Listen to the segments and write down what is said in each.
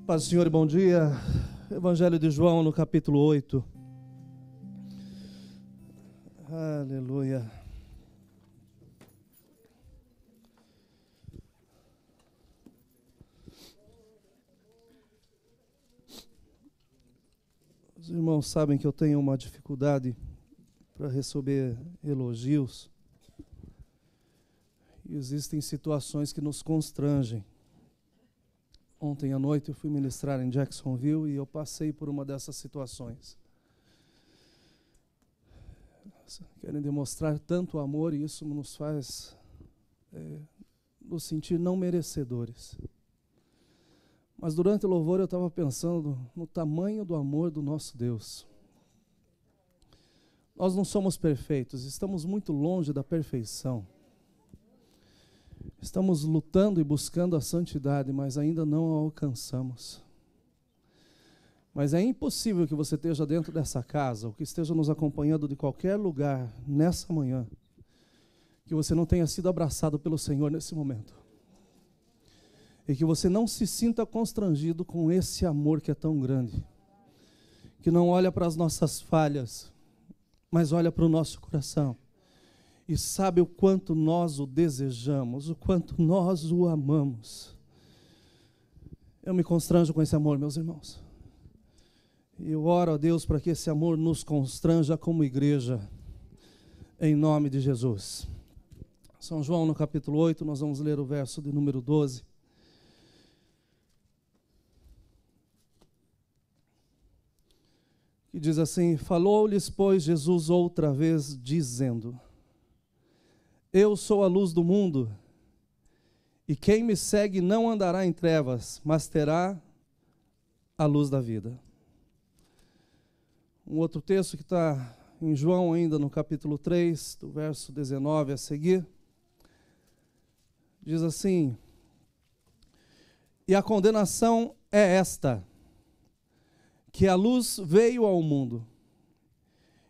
Paz do Senhor e bom dia. Evangelho de João, no capítulo 8. Aleluia. Os irmãos sabem que eu tenho uma dificuldade para receber elogios. E existem situações que nos constrangem. Ontem à noite eu fui ministrar em Jacksonville e eu passei por uma dessas situações. Querem demonstrar tanto amor e isso nos faz nos sentir não merecedores. Mas durante o louvor eu estava pensando no tamanho do amor do nosso Deus. Nós não somos perfeitos, estamos muito longe da perfeição. Estamos lutando e buscando a santidade, mas ainda não a alcançamos. Mas é impossível que você esteja dentro dessa casa, ou que esteja nos acompanhando de qualquer lugar nessa manhã, que você não tenha sido abraçado pelo Senhor nesse momento. E que você não se sinta constrangido com esse amor que é tão grande, que não olha para as nossas falhas, mas olha para o nosso coração. E sabe o quanto nós o desejamos, o quanto nós o amamos. Eu me constranjo com esse amor, meus irmãos. E eu oro a Deus para que esse amor nos constranja como igreja, em nome de Jesus. São João, no capítulo 8, nós vamos ler o verso de número 12. Que diz assim: falou-lhes, pois, Jesus outra vez, dizendo: eu sou a luz do mundo, e quem me segue não andará em trevas, mas terá a luz da vida. Um outro texto que está em João ainda, no capítulo 3, do verso 19 a seguir, diz assim: e a condenação é esta, que a luz veio ao mundo,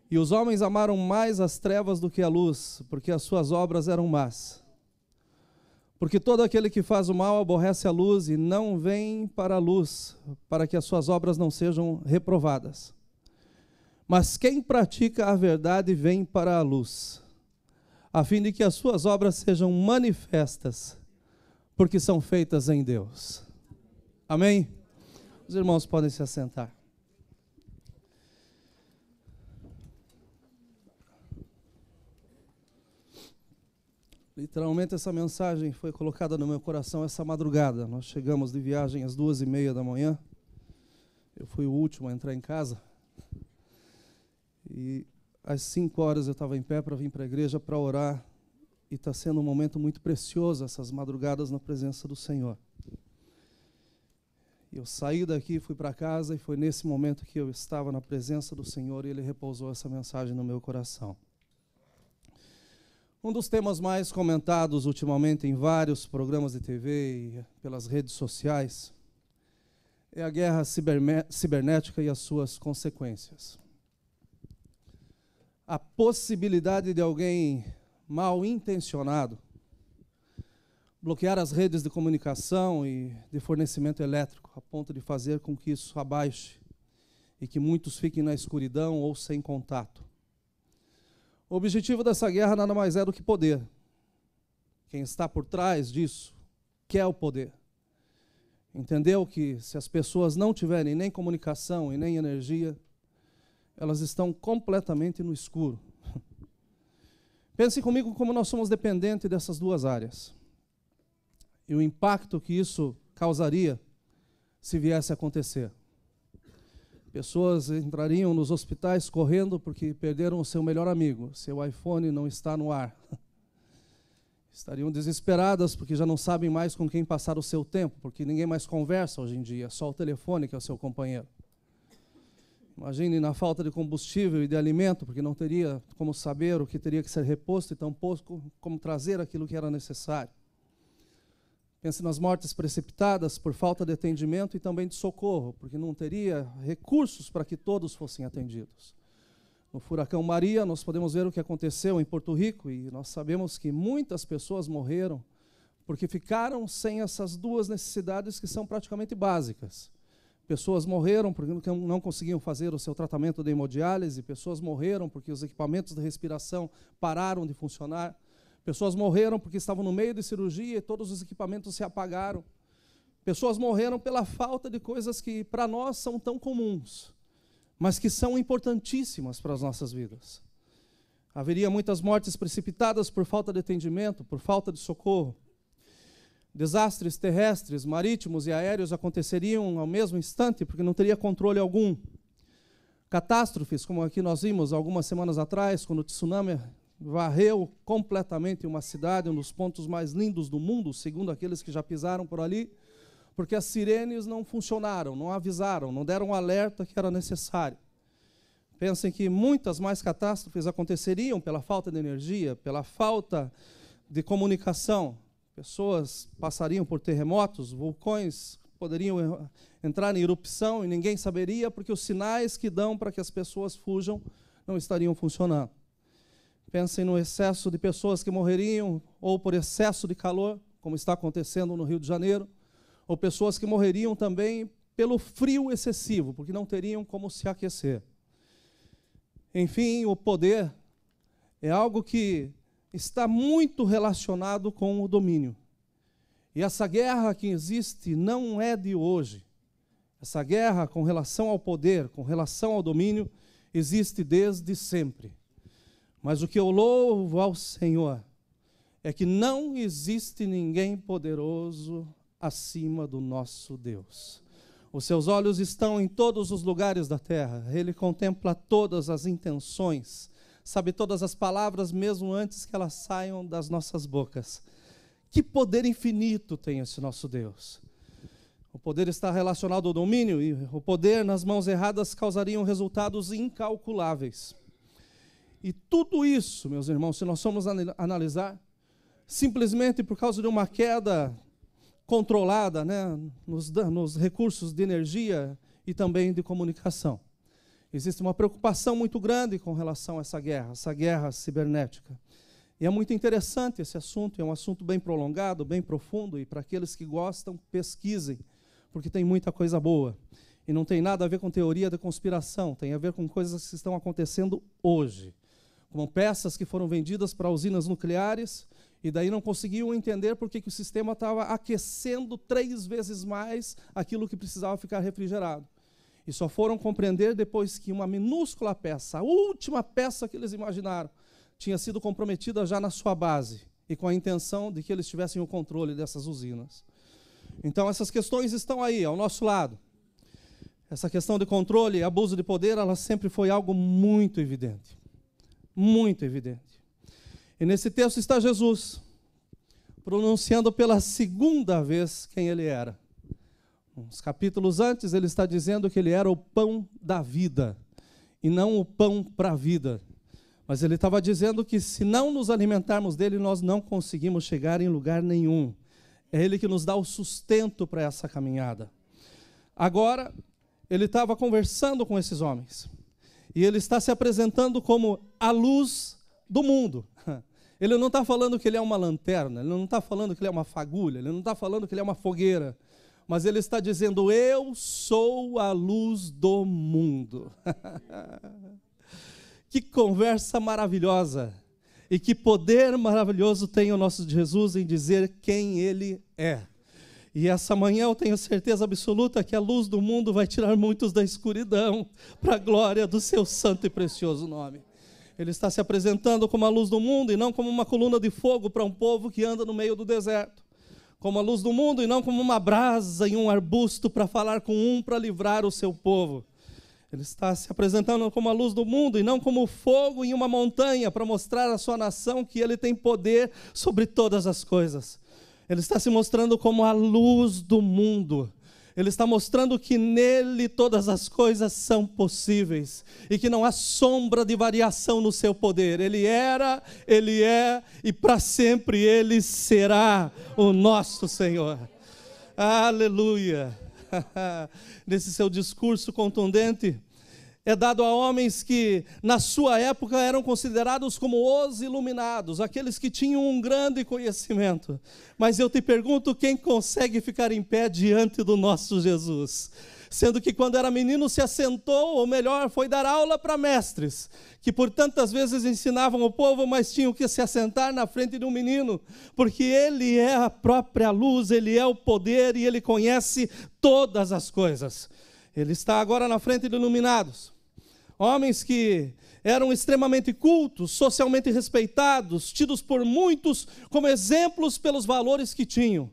e os homens amaram mais as trevas do que a luz, porque as suas obras eram más. Porque todo aquele que faz o mal aborrece a luz e não vem para a luz, para que as suas obras não sejam reprovadas. Mas quem pratica a verdade vem para a luz, a fim de que as suas obras sejam manifestas, porque são feitas em Deus. Amém? Os irmãos podem se assentar. Literalmente essa mensagem foi colocada no meu coração essa madrugada. Nós chegamos de viagem às 2:30 da manhã. Eu fui o último a entrar em casa. E às 5 horas eu estava em pé para vir para a igreja para orar. E está sendo um momento muito precioso essas madrugadas na presença do Senhor. Eu saí daqui, fui para casa e foi nesse momento que eu estava na presença do Senhor e Ele repousou essa mensagem no meu coração. Um dos temas mais comentados ultimamente em vários programas de TV e pelas redes sociais é a guerra cibernética e as suas consequências. A possibilidade de alguém mal intencionado bloquear as redes de comunicação e de fornecimento elétrico, a ponto de fazer com que isso abaixe e que muitos fiquem na escuridão ou sem contato. O objetivo dessa guerra nada mais é do que poder. Quem está por trás disso quer o poder. Entendeu que se as pessoas não tiverem nem comunicação e nem energia, elas estão completamente no escuro. Pense comigo como nós somos dependentes dessas duas áreas. E o impacto que isso causaria se viesse a acontecer. Pessoas entrariam nos hospitais correndo porque perderam o seu melhor amigo. Seu iPhone não está no ar. Estariam desesperadas porque já não sabem mais com quem passar o seu tempo, porque ninguém mais conversa hoje em dia, só o telefone que é o seu companheiro. Imagine na falta de combustível e de alimento, porque não teria como saber o que teria que ser reposto e tampouco como trazer aquilo que era necessário. Pense nas mortes precipitadas por falta de atendimento e também de socorro, porque não teria recursos para que todos fossem atendidos. No furacão Maria, nós podemos ver o que aconteceu em Porto Rico e nós sabemos que muitas pessoas morreram porque ficaram sem essas duas necessidades que são praticamente básicas. Pessoas morreram porque não conseguiam fazer o seu tratamento de hemodiálise, pessoas morreram porque os equipamentos de respiração pararam de funcionar, pessoas morreram porque estavam no meio de cirurgia e todos os equipamentos se apagaram, pessoas morreram pela falta de coisas que para nós são tão comuns, mas que são importantíssimas para as nossas vidas. Haveria muitas mortes precipitadas por falta de atendimento, por falta de socorro. Desastres terrestres, marítimos e aéreos aconteceriam ao mesmo instante, porque não teria controle algum. Catástrofes, como aqui nós vimos algumas semanas atrás, quando o tsunami varreu completamente uma cidade, um dos pontos mais lindos do mundo, segundo aqueles que já pisaram por ali, porque as sirenes não funcionaram, não avisaram, não deram o alerta que era necessário. Pensem que muitas mais catástrofes aconteceriam pela falta de energia, pela falta de comunicação. Pessoas passariam por terremotos, vulcões poderiam entrar em erupção e ninguém saberia, porque os sinais que dão para que as pessoas fujam não estariam funcionando. Pensem no excesso de pessoas que morreriam, ou por excesso de calor, como está acontecendo no Rio de Janeiro, ou pessoas que morreriam também pelo frio excessivo, porque não teriam como se aquecer. Enfim, o poder é algo que está muito relacionado com o domínio. E essa guerra que existe não é de hoje. Essa guerra com relação ao poder, com relação ao domínio, existe desde sempre. Mas o que eu louvo ao Senhor é que não existe ninguém poderoso acima do nosso Deus. Os seus olhos estão em todos os lugares da terra. Ele contempla todas as intenções, sabe todas as palavras, mesmo antes que elas saiam das nossas bocas. Que poder infinito tem esse nosso Deus. O poder está relacionado ao domínio, e o poder nas mãos erradas causaria resultados incalculáveis. E tudo isso, meus irmãos, se nós formos analisar, simplesmente por causa de uma queda controlada, né, nos recursos de energia e também de comunicação. Existe uma preocupação muito grande com relação a essa guerra cibernética. E é muito interessante esse assunto, é um assunto bem prolongado, bem profundo, e para aqueles que gostam, pesquisem, porque tem muita coisa boa. E não tem nada a ver com teoria da conspiração, tem a ver com coisas que estão acontecendo hoje. Como peças que foram vendidas para usinas nucleares, e daí não conseguiam entender por que o sistema estava aquecendo 3 vezes mais aquilo que precisava ficar refrigerado. E só foram compreender depois que uma minúscula peça, a última peça que eles imaginaram, tinha sido comprometida já na sua base, e com a intenção de que eles tivessem o controle dessas usinas. Então essas questões estão aí, ao nosso lado. Essa questão de controle e abuso de poder, ela sempre foi algo muito evidente. Muito evidente. E nesse texto está Jesus, pronunciando pela segunda vez quem ele era. Uns capítulos antes, ele está dizendo que ele era o pão da vida, e não o pão para a vida. Mas ele estava dizendo que se não nos alimentarmos dele, nós não conseguimos chegar em lugar nenhum. É ele que nos dá o sustento para essa caminhada. Agora, ele estava conversando com esses homens, e ele está se apresentando como a luz do mundo. Ele não está falando que ele é uma lanterna, ele não está falando que ele é uma fagulha, ele não está falando que ele é uma fogueira, mas ele está dizendo, eu sou a luz do mundo. Que conversa maravilhosa, e que poder maravilhoso tem o nosso Jesus em dizer quem ele é. E essa manhã eu tenho certeza absoluta que a luz do mundo vai tirar muitos da escuridão, para a glória do seu santo e precioso nome. Ele está se apresentando como a luz do mundo e não como uma coluna de fogo para um povo que anda no meio do deserto. Como a luz do mundo e não como uma brasa em um arbusto para falar com para livrar o seu povo. Ele está se apresentando como a luz do mundo e não como fogo em uma montanha para mostrar à sua nação que ele tem poder sobre todas as coisas. Ele está se mostrando como a luz do mundo. Ele está mostrando que nele todas as coisas são possíveis e que não há sombra de variação no seu poder. Ele era, ele é e para sempre ele será o nosso Senhor. Aleluia! Nesse seu discurso contundente, é dado a homens que, na sua época, eram considerados como os iluminados, aqueles que tinham um grande conhecimento. Mas eu te pergunto, quem consegue ficar em pé diante do nosso Jesus? Sendo que quando era menino se assentou, ou melhor, foi dar aula para mestres, que por tantas vezes ensinavam o povo, mas tinham que se assentar na frente de um menino, porque ele é a própria luz, ele é o poder e ele conhece todas as coisas. Ele está agora na frente de iluminados. Homens que eram extremamente cultos, socialmente respeitados, tidos por muitos como exemplos pelos valores que tinham.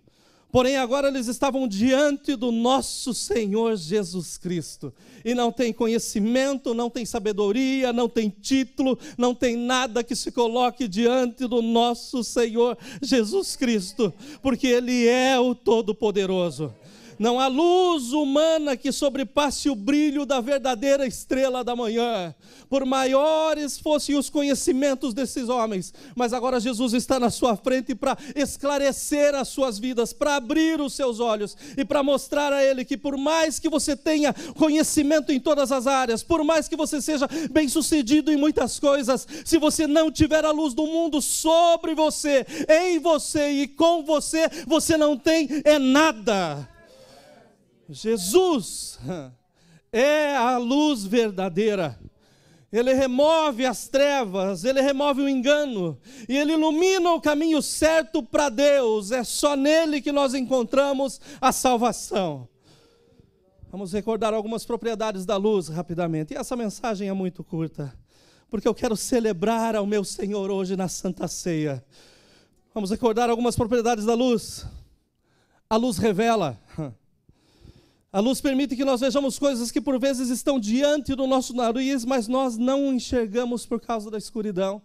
Porém, agora eles estavam diante do nosso Senhor Jesus Cristo. E não tem conhecimento, não tem sabedoria, não tem título, não tem nada que se coloque diante do nosso Senhor Jesus Cristo, porque Ele é o Todo-Poderoso. Não há luz humana que sobrepasse o brilho da verdadeira estrela da manhã, por maiores fossem os conhecimentos desses homens, mas agora Jesus está na sua frente para esclarecer as suas vidas, para abrir os seus olhos e para mostrar a Ele que por mais que você tenha conhecimento em todas as áreas, por mais que você seja bem-sucedido em muitas coisas, se você não tiver a luz do mundo sobre você, em você e com você, você não tem nada. Jesus é a luz verdadeira. Ele remove as trevas, Ele remove o engano, e Ele ilumina o caminho certo para Deus. É só nele que nós encontramos a salvação. Vamos recordar algumas propriedades da luz rapidamente. E essa mensagem é muito curta, porque eu quero celebrar ao meu Senhor hoje na Santa Ceia. Vamos recordar algumas propriedades da luz. A luz revela. A luz permite que nós vejamos coisas que por vezes estão diante do nosso nariz, mas nós não enxergamos por causa da escuridão.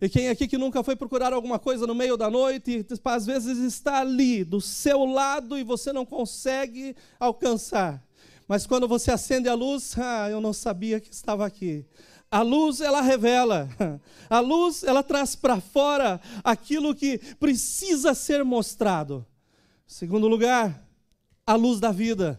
E quem aqui que nunca foi procurar alguma coisa no meio da noite, às vezes está ali, do seu lado, e você não consegue alcançar. Mas quando você acende a luz, eu não sabia que estava aqui. A luz, ela revela. A luz, ela traz para fora aquilo que precisa ser mostrado. Segundo lugar, a luz da vida.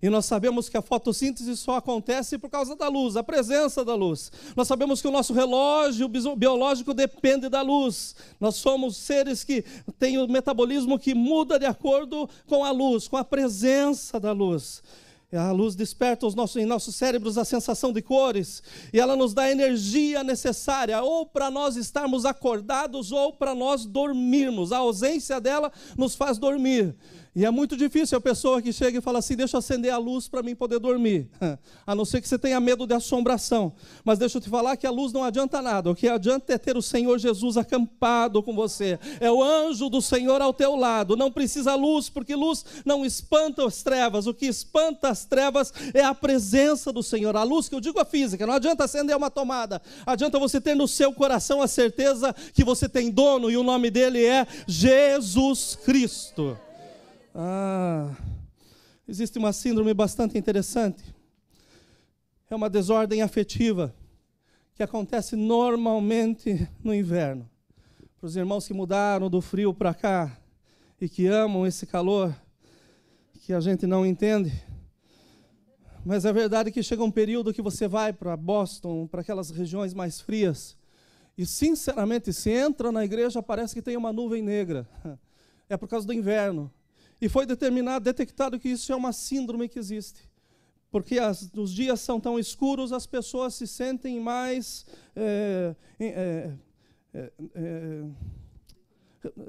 E nós sabemos que a fotossíntese só acontece por causa da luz, a presença da luz. Nós sabemos que o nosso relógio biológico depende da luz. Nós somos seres que têm o metabolismo que muda de acordo com a luz, com a presença da luz. A luz desperta em nossos cérebros a sensação de cores, e ela nos dá a energia necessária, ou para nós estarmos acordados, ou para nós dormirmos. A ausência dela nos faz dormir. E é muito difícil a pessoa que chega e fala assim, deixa eu acender a luz para mim poder dormir. A não ser que você tenha medo de assombração. Mas deixa eu te falar que a luz não adianta nada. O que adianta é ter o Senhor Jesus acampado com você. É o anjo do Senhor ao teu lado. Não precisa luz, porque luz não espanta as trevas. O que espanta as trevas é a presença do Senhor. A luz, que eu digo a física, não adianta acender uma tomada. Adianta você ter no seu coração a certeza que você tem dono, e o nome dele é Jesus Cristo. Existe uma síndrome bastante interessante. É uma desordem afetiva que acontece normalmente no inverno. Para os irmãos que mudaram do frio para cá e que amam esse calor, que a gente não entende. Mas é verdade que chega um período que você vai para Boston, para aquelas regiões mais frias, e sinceramente, se entra na igreja, parece que tem uma nuvem negra. É por causa do inverno. E foi detectado que isso é uma síndrome que existe. Porque os dias são tão escuros, as pessoas se sentem mais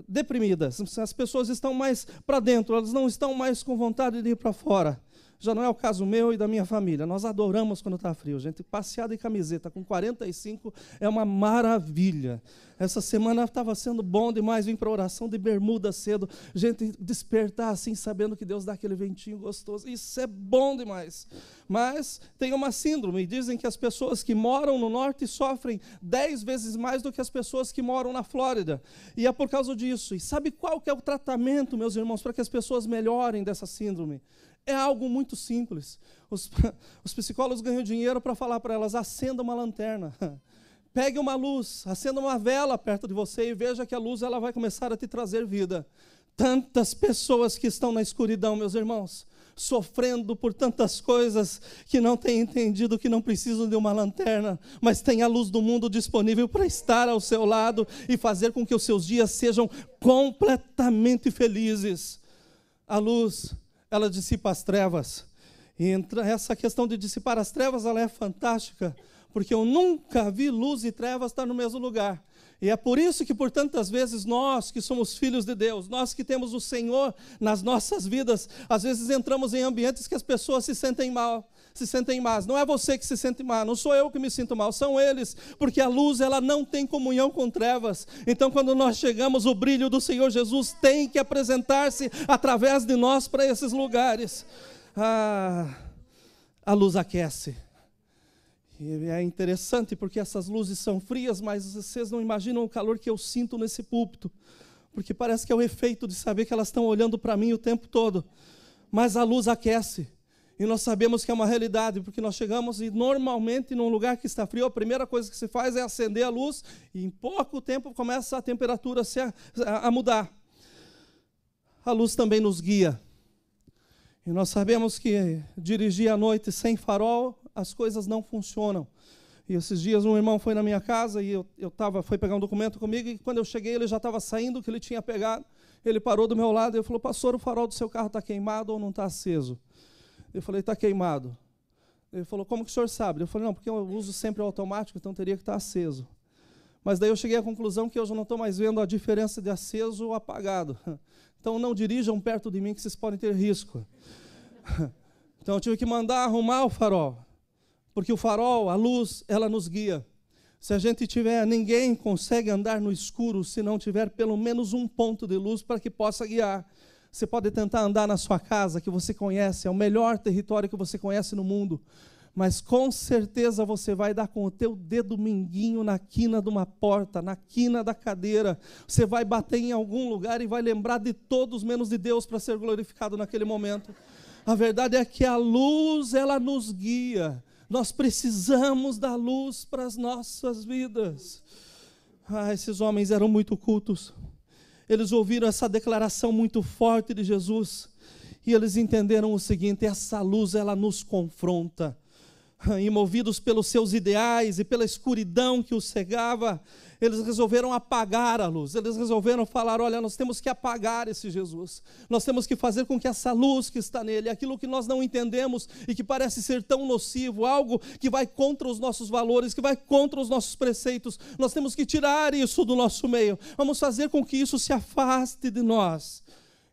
deprimidas. As pessoas estão mais para dentro, elas não estão mais com vontade de ir para fora. Já não é o caso meu e da minha família. Nós adoramos quando está frio, gente. Passeada e camiseta com 45 é uma maravilha. Essa semana estava sendo bom demais vir para a oração de bermuda cedo. Gente, despertar assim, sabendo que Deus dá aquele ventinho gostoso. Isso é bom demais. Mas tem uma síndrome. Dizem que as pessoas que moram no norte sofrem 10 vezes mais do que as pessoas que moram na Flórida. E é por causa disso. E sabe qual que é o tratamento, meus irmãos, para que as pessoas melhorem dessa síndrome? É algo muito simples. Os psicólogos ganham dinheiro para falar para elas, acenda uma lanterna. Pegue uma luz, acenda uma vela perto de você e veja que a luz ela vai começar a te trazer vida. Tantas pessoas que estão na escuridão, meus irmãos, sofrendo por tantas coisas que não têm entendido que não precisam de uma lanterna, mas têm a luz do mundo disponível para estar ao seu lado e fazer com que os seus dias sejam completamente felizes. A luz, ela dissipa as trevas. E essa questão de dissipar as trevas, ela é fantástica, porque eu nunca vi luz e trevas estar no mesmo lugar. E é por isso que por tantas vezes nós que somos filhos de Deus, nós que temos o Senhor nas nossas vidas, às vezes entramos em ambientes que as pessoas se sentem mal, se sentem más. Não é você que se sente mal, não sou eu que me sinto mal, são eles, porque a luz ela não tem comunhão com trevas. Então quando nós chegamos, o brilho do Senhor Jesus tem que apresentar-se através de nós para esses lugares. A luz aquece. E é interessante porque essas luzes são frias, mas vocês não imaginam o calor que eu sinto nesse púlpito, porque parece que é o efeito de saber que elas estão olhando para mim o tempo todo. Mas a luz aquece, e nós sabemos que é uma realidade, porque nós chegamos e normalmente num lugar que está frio, a primeira coisa que se faz é acender a luz, e em pouco tempo começa a temperatura a mudar. A luz também nos guia, e nós sabemos que dirigir à noite sem farol, as coisas não funcionam. E esses dias um irmão foi na minha casa e foi pegar um documento comigo, e quando eu cheguei ele já estava saindo, que ele tinha pegado. Ele parou do meu lado e falou: pastor, o farol do seu carro está queimado ou não está aceso? Eu falei: está queimado. Ele falou: como que o senhor sabe? Eu falei: não, porque eu uso sempre o automático, então teria que estar aceso. Mas daí eu cheguei à conclusão que eu já não estou mais vendo a diferença de aceso ou apagado. Então não dirijam perto de mim que vocês podem ter risco. Então eu tive que mandar arrumar o farol. Porque o farol, a luz, ela nos guia. Se a gente tiver, ninguém consegue andar no escuro se não tiver pelo menos um ponto de luz para que possa guiar. Você pode tentar andar na sua casa, que você conhece, é o melhor território que você conhece no mundo, mas com certeza você vai dar com o teu dedo mindinho na quina de uma porta, na quina da cadeira. Você vai bater em algum lugar e vai lembrar de todos menos de Deus para ser glorificado naquele momento. A verdade é que a luz, ela nos guia. Nós precisamos da luz para as nossas vidas. Esses homens eram muito cultos. Eles ouviram essa declaração muito forte de Jesus. E eles entenderam o seguinte: essa luz, ela nos confronta. E movidos pelos seus ideais e pela escuridão que os cegava, eles resolveram apagar a luz. Eles resolveram falar: olha, nós temos que apagar esse Jesus. Nós temos que fazer com que essa luz que está nele, aquilo que nós não entendemos e que parece ser tão nocivo, algo que vai contra os nossos valores, que vai contra os nossos preceitos, nós temos que tirar isso do nosso meio. Vamos fazer com que isso se afaste de nós.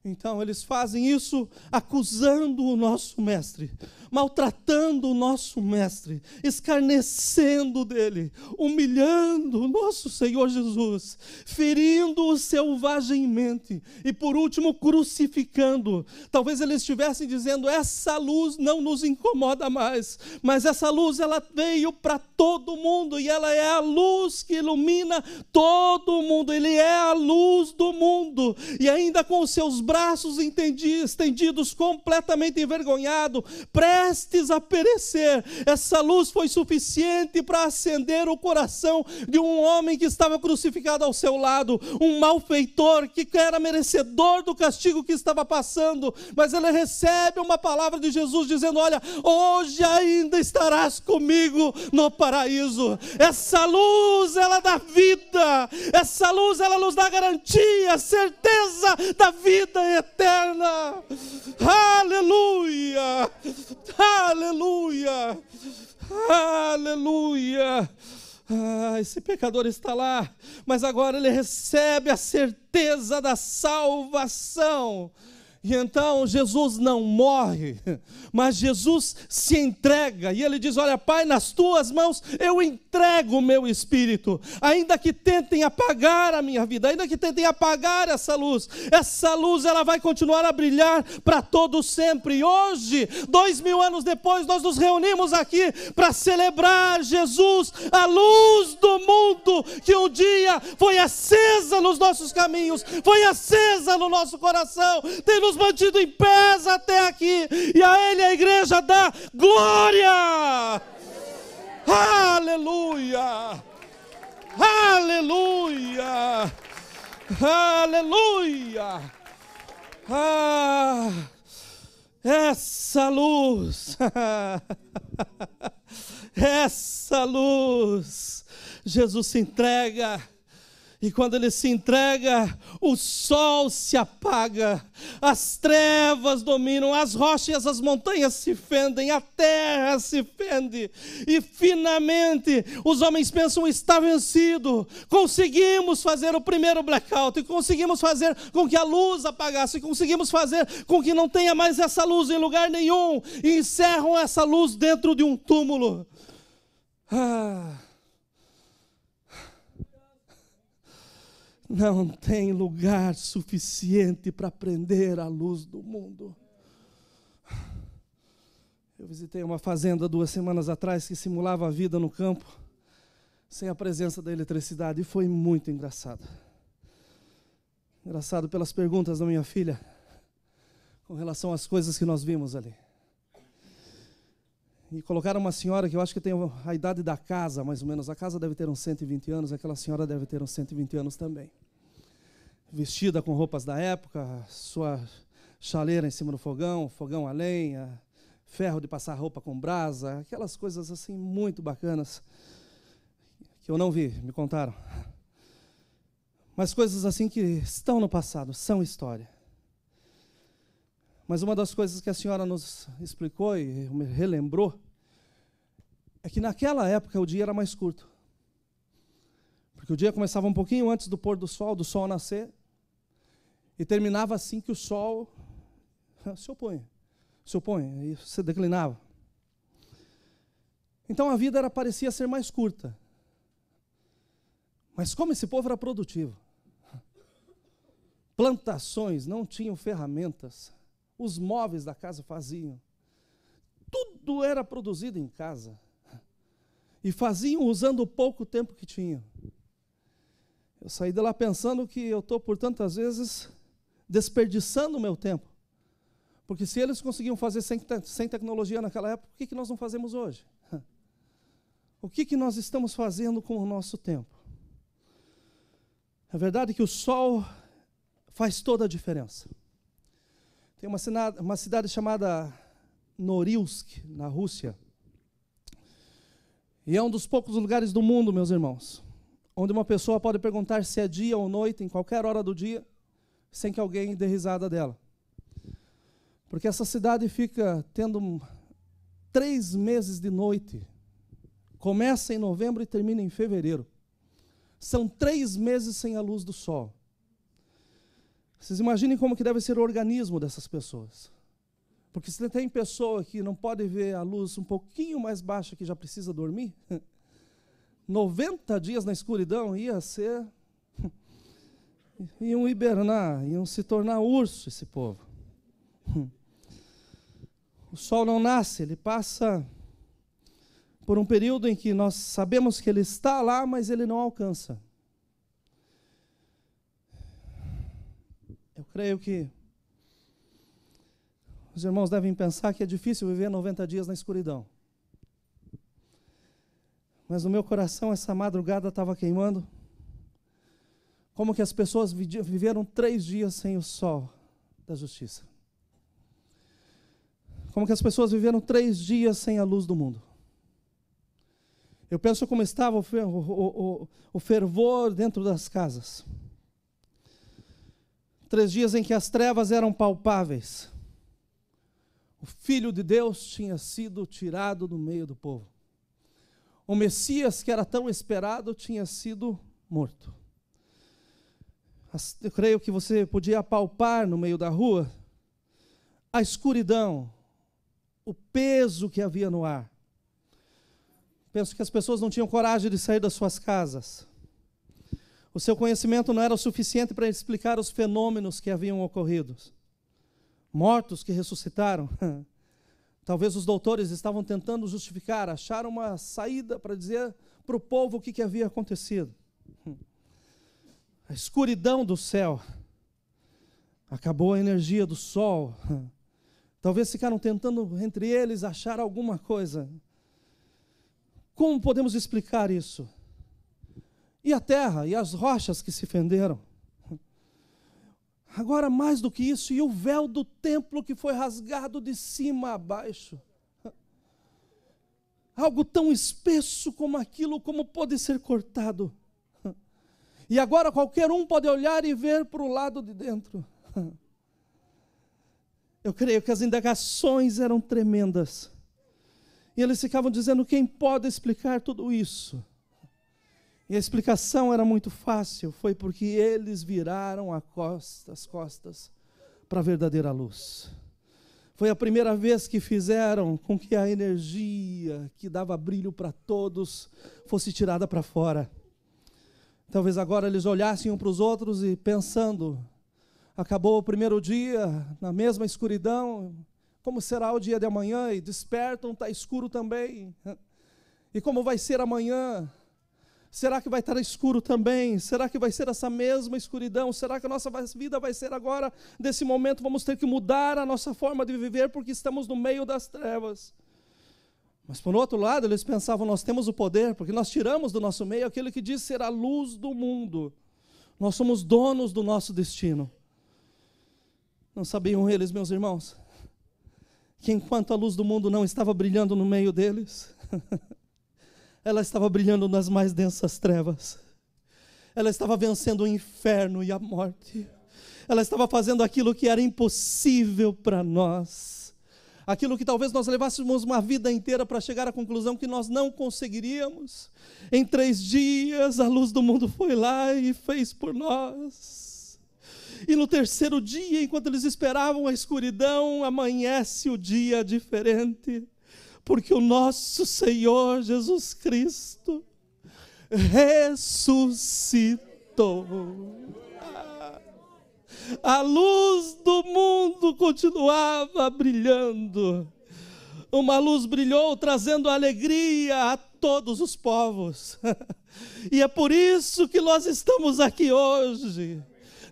Então eles fazem isso acusando o nosso mestre, maltratando o nosso mestre, escarnecendo dele, humilhando o nosso Senhor Jesus, ferindo-o selvagemmente e por último crucificando. Talvez eles estivessem dizendo: essa luz não nos incomoda mais, mas essa luz ela veio para todo mundo e ela é a luz que ilumina todo mundo. Ele é a luz do mundo, e ainda com os seus braços estendidos, completamente envergonhado, prestes a perecer, essa luz foi suficiente para acender o coração de um homem que estava crucificado ao seu lado, um malfeitor que era merecedor do castigo que estava passando, mas ele recebe uma palavra de Jesus dizendo: olha, hoje ainda estarás comigo no paraíso. Essa luz, ela dá vida, essa luz, ela nos dá garantia, certeza da vida eterna. Aleluia, aleluia, aleluia. Esse pecador está lá, mas agora ele recebe a certeza da salvação. E então Jesus não morre, mas Jesus se entrega, e ele diz: olha, Pai, nas tuas mãos eu entrego o meu espírito, ainda que tentem apagar a minha vida, ainda que tentem apagar essa luz ela vai continuar a brilhar para todo sempre. E hoje, 2000 anos depois, nós nos reunimos aqui para celebrar Jesus, a luz do mundo, que um dia foi acesa nos nossos caminhos, foi acesa no nosso coração, tem nos mantido em pés até aqui, e a Ele a igreja dá glória. Aleluia, aleluia, aleluia, Ah, essa luz, essa luz, Jesus se entrega. E quando ele se entrega, o sol se apaga, as trevas dominam, as rochas, as montanhas se fendem, a terra se fende. E finalmente os homens pensam: está vencido. Conseguimos fazer o primeiro blackout, e conseguimos fazer com que a luz apagasse, conseguimos fazer com que não tenha mais essa luz em lugar nenhum. E encerram essa luz dentro de um túmulo. Não tem lugar suficiente para prender a luz do mundo. Eu visitei uma fazenda 2 semanas atrás que simulava a vida no campo, sem a presença da eletricidade, e foi muito engraçado. Engraçado pelas perguntas da minha filha, com relação às coisas que nós vimos ali. E colocaram uma senhora que eu acho que tem a idade da casa, mais ou menos. A casa deve ter uns 120 anos, aquela senhora deve ter uns 120 anos também. Vestida com roupas da época, sua chaleira em cima do fogão, fogão a lenha, ferro de passar roupa com brasa, aquelas coisas assim muito bacanas, que eu não vi, me contaram. Mas coisas assim que estão no passado, são história. Mas uma das coisas que a senhora nos explicou e me relembrou é que naquela época o dia era mais curto. Porque o dia começava um pouquinho antes do pôr do sol nascer, e terminava assim que o sol se opõe, e se declinava. Então a vida parecia ser mais curta. Mas como esse povo era produtivo, plantações, não tinham ferramentas, os móveis da casa faziam, tudo era produzido em casa, e faziam usando o pouco tempo que tinham. Eu saí de lá pensando que eu estou, por tantas vezes, desperdiçando o meu tempo, porque se eles conseguiam fazer sem tecnologia naquela época, o que nós não fazemos hoje? O que nós estamos fazendo com o nosso tempo? É verdade que o sol faz toda a diferença. Tem uma cidade chamada Norilsk, na Rússia. E é um dos poucos lugares do mundo, meus irmãos, onde uma pessoa pode perguntar se é dia ou noite, em qualquer hora do dia, sem que alguém dê risada dela. Porque essa cidade fica tendo 3 meses de noite. Começa em novembro e termina em fevereiro. São 3 meses sem a luz do sol. Vocês imaginem como que deve ser o organismo dessas pessoas. Porque se tem pessoa que não pode ver a luz um pouquinho mais baixa que já precisa dormir, 90 dias na escuridão iam hibernar, iam se tornar urso esse povo. O sol não nasce, ele passa por um período em que nós sabemos que ele está lá, mas ele não alcança. Eu creio que os irmãos devem pensar que é difícil viver 90 dias na escuridão. Mas no meu coração essa madrugada estava queimando. Como que as pessoas viveram 3 dias sem o sol da justiça. Como que as pessoas viveram 3 dias sem a luz do mundo. Eu penso como estava o fervor dentro das casas. 3 dias em que as trevas eram palpáveis. O Filho de Deus tinha sido tirado do meio do povo. O Messias, que era tão esperado, tinha sido morto. Eu creio que você podia apalpar no meio da rua a escuridão, o peso que havia no ar. Penso que as pessoas não tinham coragem de sair das suas casas. O seu conhecimento não era o suficiente para explicar os fenômenos que haviam ocorrido. Mortos que ressuscitaram. Talvez os doutores estavam tentando justificar, acharam uma saída para dizer para o povo o que havia acontecido. A escuridão do céu. Acabou a energia do sol. Talvez ficaram tentando entre eles achar alguma coisa. Como podemos explicar isso? E a terra, e as rochas que se fenderam? Agora, mais do que isso, e o véu do templo que foi rasgado de cima a baixo. Algo tão espesso como aquilo, como pode ser cortado. E agora qualquer um pode olhar e ver para o lado de dentro. Eu creio que as indagações eram tremendas. E eles ficavam dizendo, quem pode explicar tudo isso? E a explicação era muito fácil, foi porque eles viraram as costas para a verdadeira luz. Foi a primeira vez que fizeram com que a energia que dava brilho para todos fosse tirada para fora. Talvez agora eles olhassem um para os outros e pensando, acabou o primeiro dia, na mesma escuridão, como será o dia de amanhã? E despertam, está escuro também. E como vai ser amanhã? Será que vai estar escuro também? Será que vai ser essa mesma escuridão? Será que a nossa vida vai ser agora, desse momento, vamos ter que mudar a nossa forma de viver porque estamos no meio das trevas? Mas por outro lado, eles pensavam, nós temos o poder, porque nós tiramos do nosso meio aquele que diz ser a luz do mundo. Nós somos donos do nosso destino. Não sabiam eles, meus irmãos, que enquanto a luz do mundo não estava brilhando no meio deles, ela estava brilhando nas mais densas trevas. Ela estava vencendo o inferno e a morte. Ela estava fazendo aquilo que era impossível para nós. Aquilo que talvez nós levássemos uma vida inteira para chegar à conclusão que nós não conseguiríamos. Em 3 dias a luz do mundo foi lá e fez por nós. E no 3º dia, enquanto eles esperavam a escuridão, amanhece o dia diferente. Porque o nosso Senhor Jesus Cristo ressuscitou. A luz do mundo continuava brilhando. Uma luz brilhou, trazendo alegria a todos os povos. E é por isso que nós estamos aqui hoje.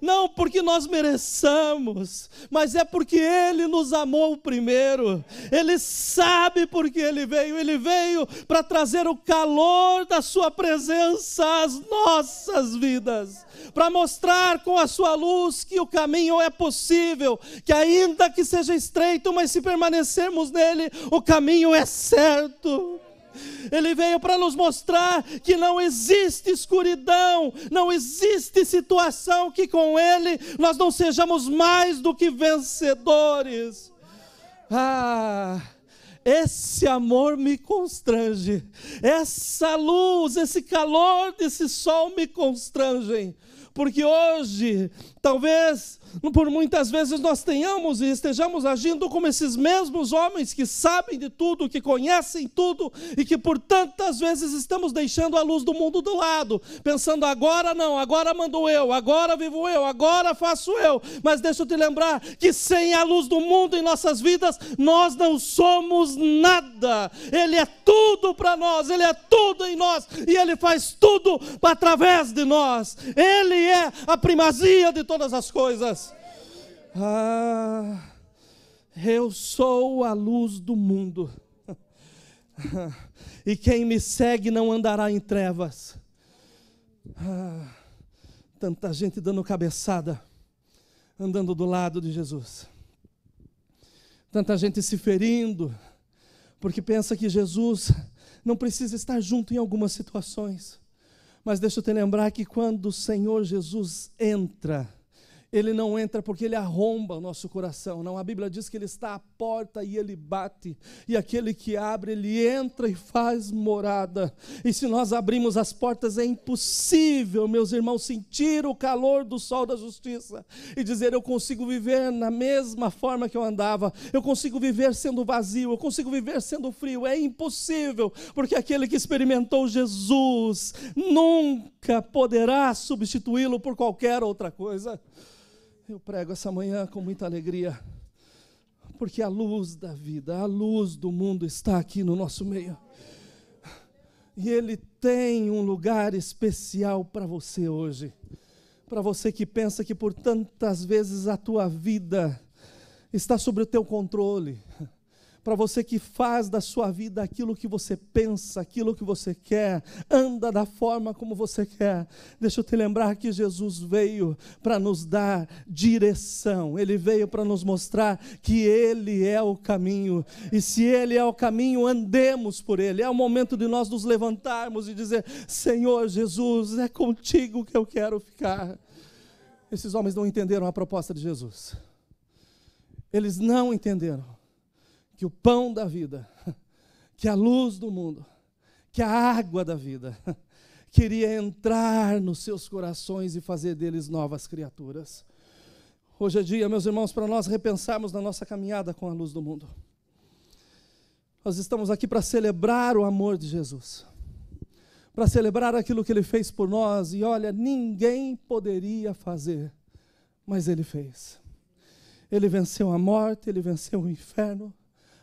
Não porque nós mereçamos, mas é porque Ele nos amou primeiro. Ele sabe por que Ele veio para trazer o calor da sua presença às nossas vidas, para mostrar com a sua luz que o caminho é possível, que ainda que seja estreito, mas se permanecermos nele, o caminho é certo. Ele veio para nos mostrar que não existe escuridão, não existe situação que com Ele nós não sejamos mais do que vencedores. Esse amor me constrange, essa luz, esse calor desse sol me constrangem, porque hoje, talvez, por muitas vezes nós tenhamos e estejamos agindo como esses mesmos homens que sabem de tudo, que conhecem tudo e que por tantas vezes estamos deixando a luz do mundo do lado, pensando agora não, agora mando eu, agora vivo eu, agora faço eu. Mas deixa eu te lembrar que sem a luz do mundo em nossas vidas, nós não somos nada. Ele é tudo para nós, Ele é tudo em nós e Ele faz tudo através de nós. Ele é a primazia de todas as coisas. Eu sou a luz do mundo. E quem me segue não andará em trevas. Tanta gente dando cabeçada, andando do lado de Jesus. Tanta gente se ferindo, porque pensa que Jesus não precisa estar junto em algumas situações. Mas deixa eu te lembrar que quando o Senhor Jesus entra, Ele não entra porque Ele arromba o nosso coração, não, a Bíblia diz que Ele está à porta e Ele bate, e aquele que abre, Ele entra e faz morada. E se nós abrimos as portas, é impossível, meus irmãos, sentir o calor do sol da justiça, e dizer, eu consigo viver na mesma forma que eu andava, eu consigo viver sendo vazio, eu consigo viver sendo frio. É impossível, porque aquele que experimentou Jesus, nunca poderá substituí-lo por qualquer outra coisa. Eu prego essa manhã com muita alegria, porque a luz da vida, a luz do mundo está aqui no nosso meio. E Ele tem um lugar especial para você hoje. Para você que pensa que por tantas vezes a tua vida está sob o teu controle. para você que faz da sua vida aquilo que você pensa, aquilo que você quer, anda da forma como você quer. Deixa eu te lembrar que Jesus veio para nos dar direção, Ele veio para nos mostrar que Ele é o caminho, e se Ele é o caminho, andemos por Ele. É o momento de nós nos levantarmos e dizer: Senhor Jesus, é contigo que eu quero ficar. Esses homens não entenderam a proposta de Jesus. Eles não entenderam que o pão da vida, que a luz do mundo, que a água da vida, queria entrar nos seus corações e fazer deles novas criaturas. Hoje é dia, meus irmãos, para nós repensarmos na nossa caminhada com a luz do mundo. Nós estamos aqui para celebrar o amor de Jesus, para celebrar aquilo que Ele fez por nós, e olha, ninguém poderia fazer, mas Ele fez. Ele venceu a morte, Ele venceu o inferno.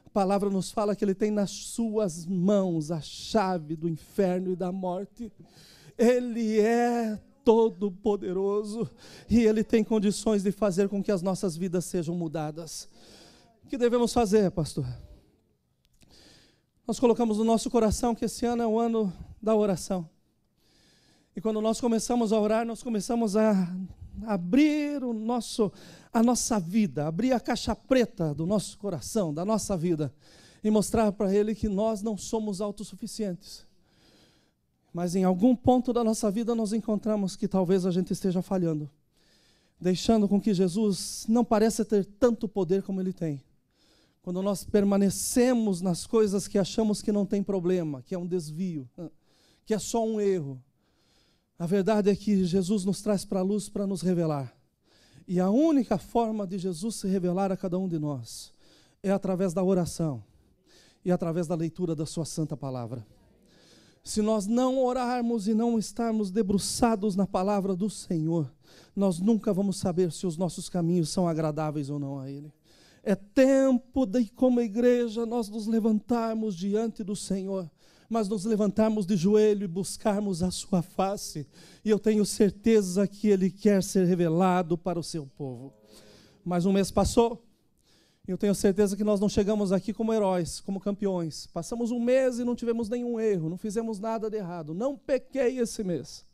A palavra nos fala que Ele tem nas suas mãos a chave do inferno e da morte. Ele é todo poderoso e Ele tem condições de fazer com que as nossas vidas sejam mudadas. O que devemos fazer, pastor? Nós colocamos no nosso coração que esse ano é o ano da oração. E quando nós começamos a orar, nós começamos a abrir a nossa vida, abrir a caixa preta do nosso coração, da nossa vida, e mostrar para Ele que nós não somos autossuficientes. Mas em algum ponto da nossa vida nós encontramos que talvez a gente esteja falhando, deixando com que Jesus não pareça ter tanto poder como Ele tem. Quando nós permanecemos nas coisas que achamos que não tem problema, que é um desvio, que é só um erro, a verdade é que Jesus nos traz para a luz para nos revelar. E a única forma de Jesus se revelar a cada um de nós é através da oração e através da leitura da sua santa palavra. Se nós não orarmos e não estarmos debruçados na palavra do Senhor, nós nunca vamos saber se os nossos caminhos são agradáveis ou não a Ele. É tempo de, como igreja, nós nos levantarmos diante do Senhor, mas nos levantarmos de joelho e buscarmos a sua face, e eu tenho certeza que Ele quer ser revelado para o seu povo. Mais um mês passou, e eu tenho certeza que nós não chegamos aqui como heróis, como campeões. Passamos um mês e não tivemos nenhum erro, não fizemos nada de errado, não pequei esse mês.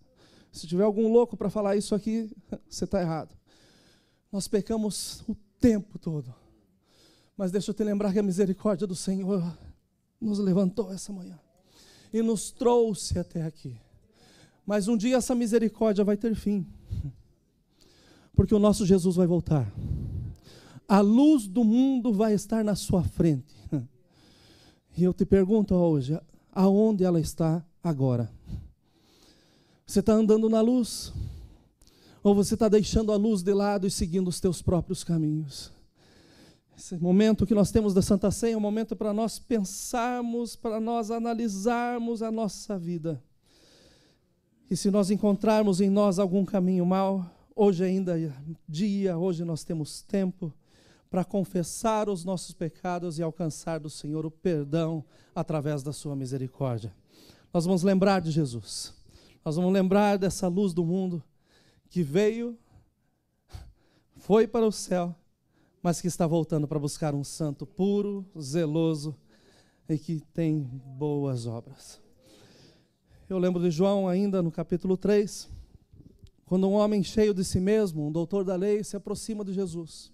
Se tiver algum louco para falar isso aqui, você está errado. Nós pecamos o tempo todo, mas deixa eu te lembrar que a misericórdia do Senhor nos levantou essa manhã e nos trouxe até aqui. Mas um dia essa misericórdia vai ter fim, porque o nosso Jesus vai voltar. A luz do mundo vai estar na sua frente. E eu te pergunto hoje, aonde ela está agora? Você está andando na luz? Ou você está deixando a luz de lado e seguindo os teus próprios caminhos? Esse momento que nós temos da Santa Ceia é um momento para nós pensarmos, para nós analisarmos a nossa vida. E se nós encontrarmos em nós algum caminho mau, hoje ainda é dia, hoje nós temos tempo para confessar os nossos pecados e alcançar do Senhor o perdão através da sua misericórdia. Nós vamos lembrar de Jesus. Nós vamos lembrar dessa luz do mundo que veio, foi para o céu, mas que está voltando para buscar um santo puro, zeloso e que tem boas obras. Eu lembro de João ainda no capítulo 3, quando um homem cheio de si mesmo, um doutor da lei, se aproxima de Jesus.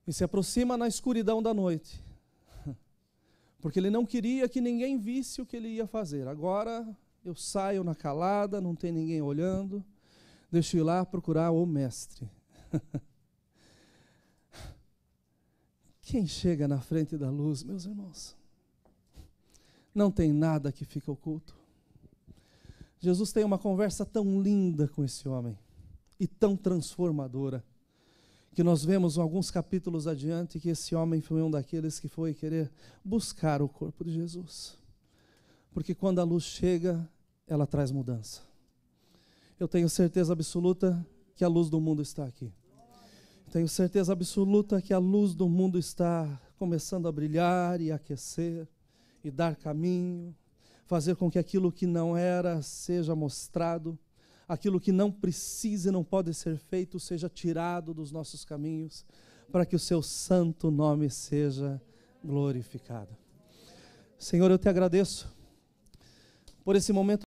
E se aproxima na escuridão da noite, porque ele não queria que ninguém visse o que ele ia fazer. Agora eu saio na calada, não tem ninguém olhando, deixo ir lá procurar o mestre. Quem chega na frente da luz, meus irmãos, não tem nada que fica oculto. Jesus tem uma conversa tão linda com esse homem e tão transformadora, que nós vemos alguns capítulos adiante que esse homem foi um daqueles que foi querer buscar o corpo de Jesus. Porque quando a luz chega, ela traz mudança. Eu tenho certeza absoluta que a luz do mundo está aqui. Tenho certeza absoluta que a luz do mundo está começando a brilhar e aquecer e dar caminho, fazer com que aquilo que não era seja mostrado, aquilo que não precisa e não pode ser feito seja tirado dos nossos caminhos, para que o seu santo nome seja glorificada. Senhor, eu te agradeço por esse momento